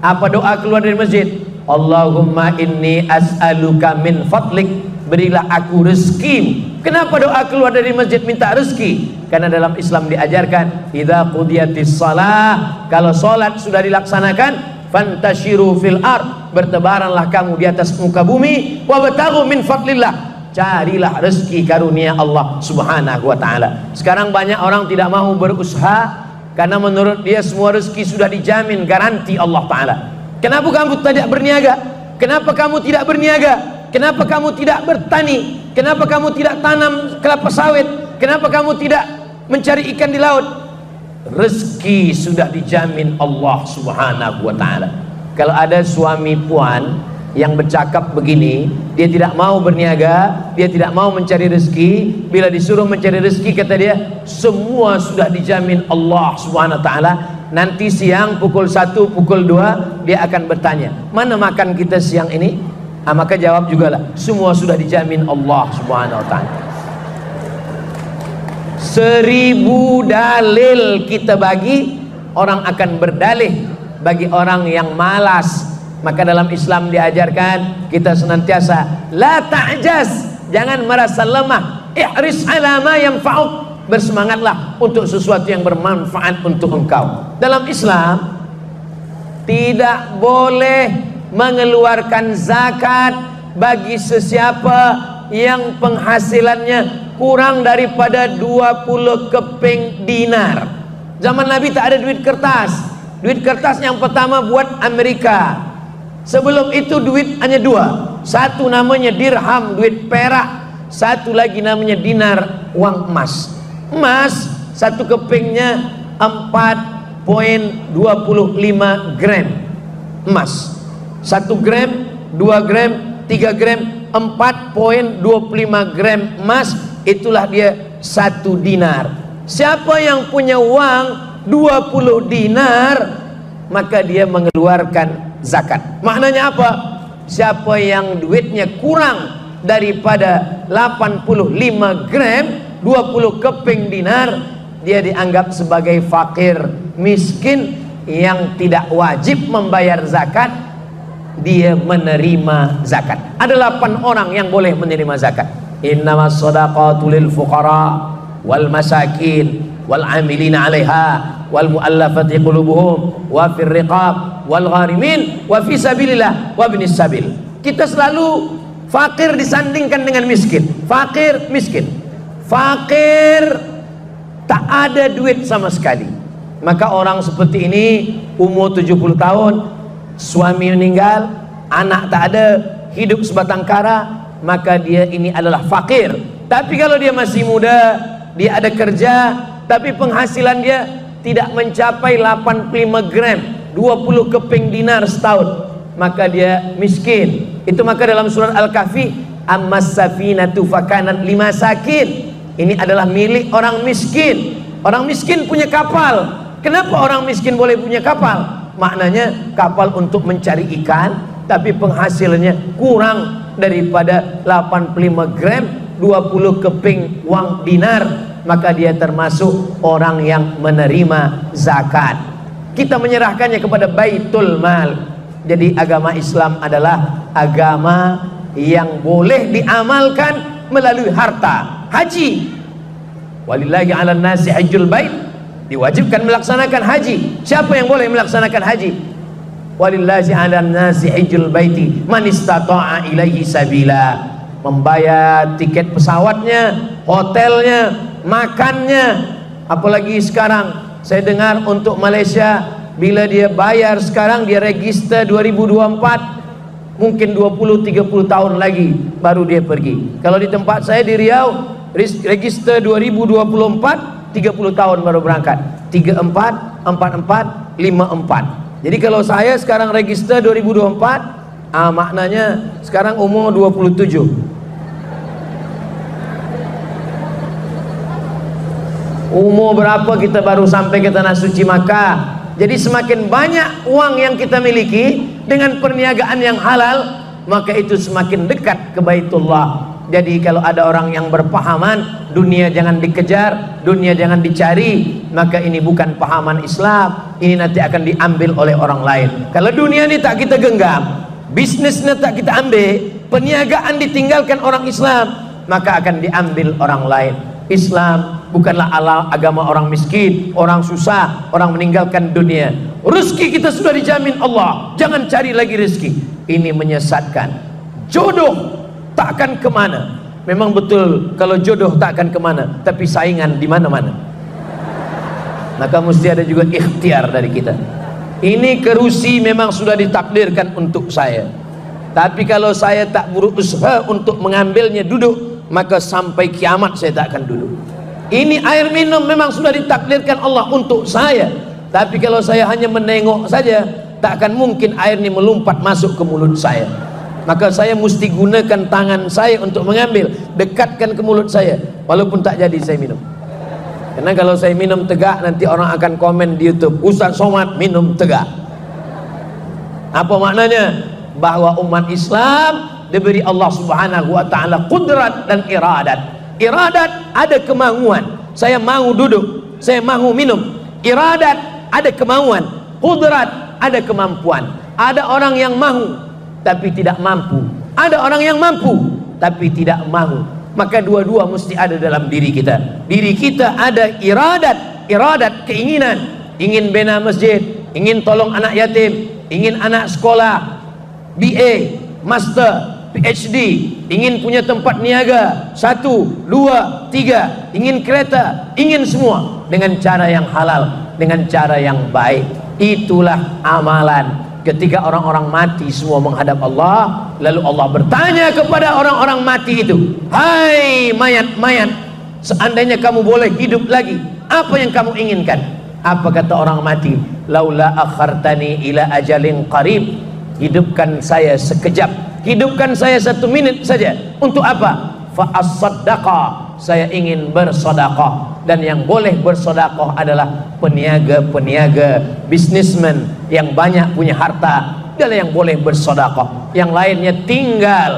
apa doa keluar dari masjid? Allahumma inni as'aluka min fadlik, berilah aku rezeki. Kenapa doa keluar dari masjid minta rezeki? Karena dalam Islam diajarkan idza qudiyatis shalah, kalau salat sudah dilaksanakan, fantashiru fil ard, bertebaranlah kamu di atas muka bumi, wabtaghu min fadlillah, carilah rezeki karunia Allah Subhanahu wa taala. Sekarang banyak orang tidak mau berusaha karena menurut dia semua rezeki sudah dijamin, garansi Allah taala. Kenapa kamu tidak berniaga? Kenapa kamu tidak berniaga? Kenapa kamu tidak bertani? Kenapa kamu tidak tanam kelapa sawit? Kenapa kamu tidak mencari ikan di laut? Rezeki sudah dijamin Allah Subhanahu wa taala. Kalau ada suami puan yang bercakap begini, dia tidak mau berniaga, dia tidak mau mencari rezeki, bila disuruh mencari rezeki kata dia, semua sudah dijamin Allah Subhanahu wa taala. Nanti siang pukul 1, pukul 2 dia akan bertanya, "Mana makan kita siang ini?" Maka jawab jugalah, semua sudah dijamin Allah Subhanahu wa taala. 1000 dalil kita bagi, orang akan berdalih bagi orang yang malas. Maka dalam Islam diajarkan kita senantiasa la ta'jaz, jangan merasa lemah, ihris ala ma yanfa'uk, bersemangatlah untuk sesuatu yang bermanfaat untuk engkau. Dalam Islam tidak boleh mengeluarkan zakat bagi sesiapa yang penghasilannya kurang daripada 20 keping dinar. Zaman Nabi tak ada duit kertas. Duit kertas yang pertama buat Amerika. Sebelum itu duit hanya 2. Satu namanya dirham, duit perak. Satu lagi namanya dinar, uang emas. Emas satu kepingnya 4,25 gram emas. 1 gram, 2 gram, 3 gram, 4,25 gram emas, itulah dia 1 dinar. Siapa yang punya uang 20 dinar, maka dia mengeluarkan zakat. Maknanya apa? Siapa yang duitnya kurang daripada 85 gram, 20 keping dinar, dia dianggap sebagai fakir, miskin yang tidak wajib membayar zakat. Dia menerima zakat. Ada 8 orang yang boleh menerima zakat. Innamas shadaqatu lil fuqara wal masakin wal amilina 'alaiha wal mu'allafati qulubuhum wa fir riqab wal gharimin wa fi sabilillah wa ibnis sabil. Kita selalu fakir disandingkan dengan miskin. Fakir, miskin. Fakir tak ada duit sama sekali. Maka orang seperti ini umur 70 tahun, suami meninggal, anak tak ada, hidup sebatang kara, maka dia ini adalah fakir. Tapi kalau dia masih muda, dia ada kerja, tapi penghasilan dia tidak mencapai 85 gram, 20 keping dinar setahun, maka dia miskin. Itu maka dalam surat Al-Kahfi, ammas safinatu fakanat limasakin, ini adalah milik orang miskin. Orang miskin punya kapal. Kenapa orang miskin boleh punya kapal? Maknanya kapal untuk mencari ikan, tapi penghasilannya kurang daripada 85 gram, 20 keping uang dinar, maka dia termasuk orang yang menerima zakat. Kita menyerahkannya kepada Baitul Mal. Jadi agama Islam adalah agama yang boleh diamalkan melalui harta. Haji, walillahi 'alan nasi hajjul bait, diwajibkan melaksanakan haji. Siapa yang boleh melaksanakan haji? Walillahi 'alan nasi hajjul baiti man istata'a ilaihi sabila. Membayar tiket pesawatnya, hotelnya, makannya. Apalagi sekarang saya dengar untuk Malaysia, bila dia bayar sekarang, dia register 2024, mungkin 20-30 tahun lagi baru dia pergi. Kalau di tempat saya di Riau, register 2024, 30 tahun baru berangkat. 34, 44, 54. Jadi kalau saya sekarang register 2024, maknanya sekarang umur 27. Umur berapa kita baru sampai ke Tanah Suci Makkah. Jadi semakin banyak uang yang kita miliki dengan perniagaan yang halal, maka itu semakin dekat ke Baitullah. Jadi kalau ada orang yang berpahaman dunia jangan dikejar, dunia jangan dicari, maka ini bukan pahaman Islam. Ini nanti akan diambil oleh orang lain. Kalau dunia ini tak kita genggam, bisnisnya tak kita ambil, perniagaan ditinggalkan orang Islam, maka akan diambil orang lain. Islam bukanlah agama orang miskin, orang susah, orang meninggalkan dunia. Rezeki kita sudah dijamin Allah, jangan cari lagi rezeki. Ini menyesatkan. Jodoh tak akan kemana. Memang betul kalau jodoh tak akan kemana, tapi saingan di mana-mana. Maka mesti ada juga ikhtiar dari kita. Ini kerusi memang sudah ditakdirkan untuk saya, tapi kalau saya tak berusaha untuk mengambilnya duduk, maka sampai kiamat saya tak akan duduk. Ini air minum memang sudah ditakdirkan Allah untuk saya, tapi kalau saya hanya menengok saja, tak akan mungkin air ini melompat masuk ke mulut saya. Maka saya mesti gunakan tangan saya untuk mengambil, dekatkan ke mulut saya, walaupun tak jadi saya minum. Karena kalau saya minum tegak, nanti orang akan komen di YouTube, Ustaz Somad minum tegak. Apa maknanya? Bahwa umat Islam diberi Allah Subhanahu wa ta'ala qudrat dan iradat. Iradat ada kemauan, saya mau duduk, saya mau minum. Iradat ada kemauan, qudrat ada kemampuan. Ada orang yang mau tapi tidak mampu, ada orang yang mampu tapi tidak mau. Maka dua-dua mesti ada dalam diri kita. Diri kita ada iradat, keinginan, ingin bina masjid, ingin tolong anak yatim, ingin anak sekolah BA, Master, PhD, ingin punya tempat niaga 1, 2, 3, ingin kereta, ingin semua dengan cara yang halal, dengan cara yang baik. Itulah amalan. Ketika orang-orang mati semua menghadap Allah, lalu Allah bertanya kepada orang-orang mati itu, hai mayat-mayat, seandainya kamu boleh hidup lagi, apa yang kamu inginkan? Apa kata orang mati? Laula akhartani ila ajalin qarib, hidupkan saya sekejap, hidupkan saya 1 menit saja. Untuk apa? Fa as-saddaqa, saya ingin bersedekah. Dan yang boleh bersedekah adalah peniaga-peniaga, bisnismen yang banyak punya harta, adalah yang boleh bersedekah. Yang lainnya tinggal,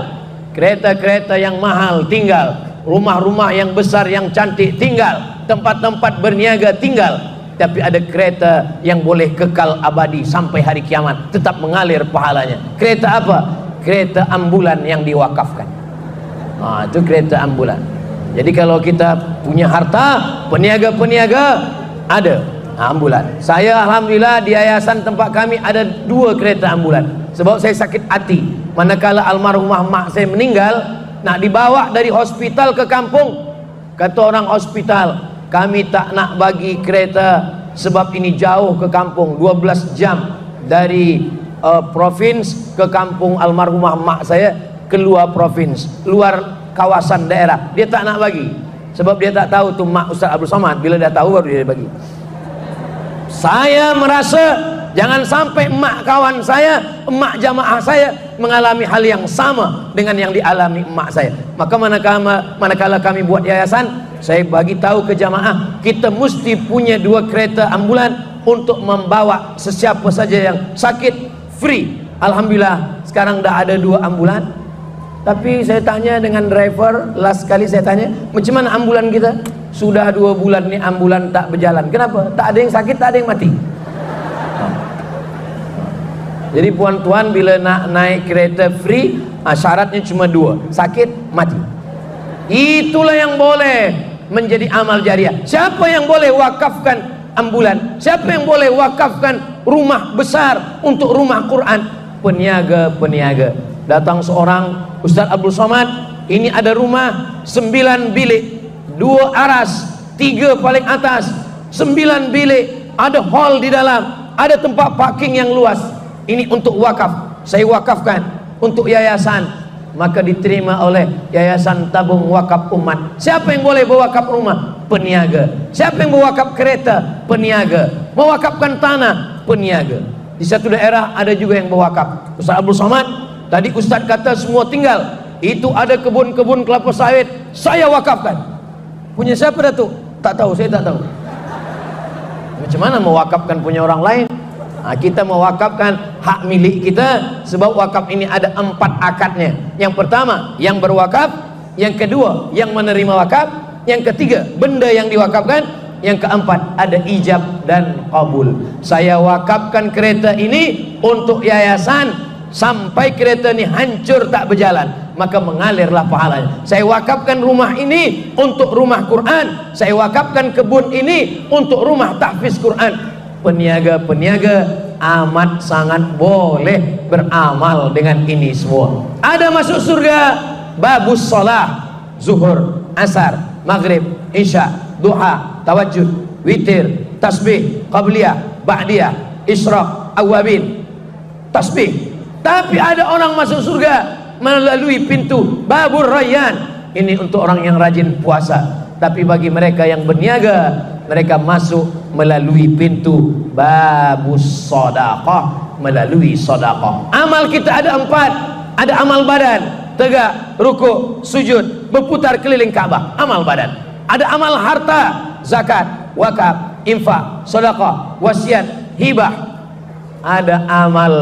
kereta-kereta yang mahal tinggal, rumah-rumah yang besar yang cantik tinggal, tempat-tempat berniaga tinggal, tapi ada kereta yang boleh kekal abadi sampai hari kiamat, tetap mengalir pahalanya. Kereta apa? Kereta ambulan yang diwakafkan. Itu kereta ambulan. Jadi kalau kita punya harta, peniaga-peniaga ada ambulan. Saya alhamdulillah di yayasan tempat kami ada 2 kereta ambulan. Sebab saya sakit hati, manakala almarhumah mak saya meninggal, nak dibawa dari hospital ke kampung, kata orang hospital, kami tak nak bagi kereta sebab ini jauh ke kampung, 12 jam dari provinsi ke kampung almarhumah mak saya, keluar provinsi, luar kawasan daerah. Dia tak nak bagi sebab dia tak tahu tu mak Ustaz Abdul Somad. Bila dah tahu baru dia bagi. Saya merasa jangan sampai emak kawan saya, emak jamaah saya mengalami hal yang sama dengan yang dialami emak saya. Maka manakala kami buat yayasan, saya bagi tahu ke jamaah, kita mesti punya 2 kereta ambulan untuk membawa sesiapa saja yang sakit free. Alhamdulillah sekarang dah ada 2 ambulan. Tapi saya tanya dengan driver, last kali saya tanya, macam mana ambulan kita? Sudah 2 bulan ni ambulan tak berjalan. Kenapa? Tak ada yang sakit, tak ada yang mati. Jadi puan-tuan bila nak naik kereta free, syaratnya cuma 2, sakit, mati. Itulah yang boleh menjadi amal jariah. Siapa yang boleh wakafkan ambulan? Siapa yang boleh wakafkan rumah besar untuk rumah Quran? Peniaga-peniaga. Datang seorang, Ustaz Abdul Somad, ini ada rumah 9 bilik, 2 aras, 3 paling atas, 9 bilik, ada hall di dalam, ada tempat parking yang luas. Ini untuk wakaf, saya wakafkan. untuk yayasan, maka diterima oleh Yayasan Tabung Wakaf Umat. Siapa yang boleh berwakaf rumah? Peniaga. Siapa yang berwakaf kereta? Peniaga. Mewakafkan tanah? Peniaga. Di satu daerah ada juga yang berwakaf. Ustaz Abdul Somad, tadi Ustaz kata semua tinggal. Itu ada kebun-kebun kelapa sawit, saya wakafkan. Punya siapa Datuk? Tak tahu, saya tak tahu. Macam mana mewakafkan punya orang lain? Nah, kita mewakafkan hak milik kita, sebab wakaf ini ada 4 akadnya. Yang pertama, yang berwakaf. Yang kedua, yang menerima wakaf. Yang ketiga, benda yang diwakafkan. Yang keempat, ada ijab dan qabul. Saya wakafkan kereta ini untuk yayasan sampai kereta ini hancur tak berjalan, maka mengalirlah pahalanya. Saya wakafkan rumah ini untuk rumah Quran. Saya wakafkan kebun ini untuk rumah tahfiz Quran. Peniaga-peniaga amat sangat boleh beramal dengan ini semua. Ada masuk surga babus shalah, zuhur, asar, maghrib, isya, duha, tahajud, witir, tasbih, qabliyah, ba'diyah, isyraq, awabin, tasbih. Tapi ada orang masuk surga melalui pintu babur rayyan. Ini untuk orang yang rajin puasa. Tapi bagi mereka yang berniaga, mereka masuk melalui pintu babus sedekah, melalui sedekah. Amal kita ada 4. Ada amal badan, tegak, rukuk, sujud, berputar keliling Ka'bah, amal badan. Ada amal harta, zakat, wakaf, infak, sedekah, wasiat, hibah. Ada amal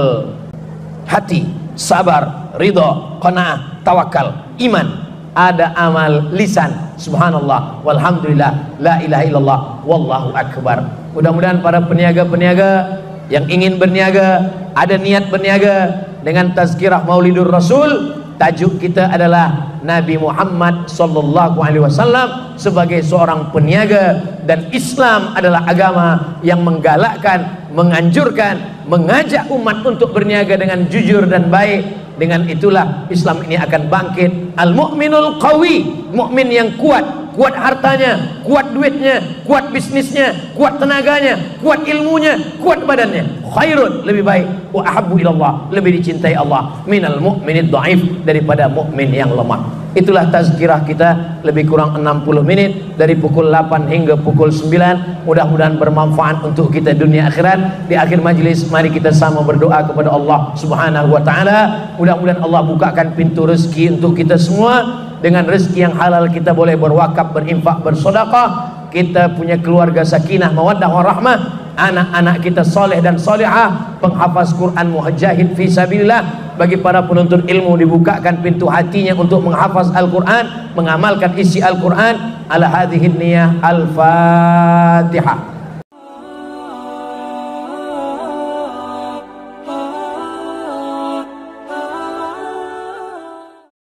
hati, sabar, ridha, qanaah, tawakal, iman. Ada amal lisan, subhanallah, walhamdulillah, la ilaha illallah, wallahu akbar. Mudah-mudahan para peniaga-peniaga yang ingin berniaga, ada niat berniaga dengan tazkirah Maulidur Rasul. Tajuk kita adalah Nabi Muhammad sallallahu alaihi wasallam sebagai seorang peniaga, dan Islam adalah agama yang menggalakkan, menganjurkan, mengajak umat untuk berniaga dengan jujur dan baik. Dengan itulah Islam ini akan bangkit. Al-mu'minul qawi, mukmin yang kuat, kuat hartanya, kuat duitnya, kuat bisnisnya, kuat tenaganya, kuat ilmunya, kuat badannya. Khairun, lebih baik, wa ahabbu ilallah, lebih dicintai Allah, minal mu'minid dhaif, daripada mukmin yang lemah. Itulah tazkirah kita, lebih kurang 60 menit dari pukul 8 hingga pukul 9. Mudah-mudahan bermanfaat untuk kita dunia akhirat. Di akhir majlis mari kita sama berdoa kepada Allah Subhanahu wa taala. Mudah-mudahan Allah bukakan pintu rezeki untuk kita semua. Dengan rezeki yang halal kita boleh berwakaf, berinfak, bersedekah. Kita punya keluarga sakinah, mawaddah, warahmah. Anak-anak kita soleh dan solehah, penghafaz Quran, mujahid fi sabilillah. Bagi para penuntut ilmu dibukakan pintu hatinya untuk menghafaz Al-Quran, mengamalkan isi Al-Quran. Ala hadhihi niyah, Al-Fatihah.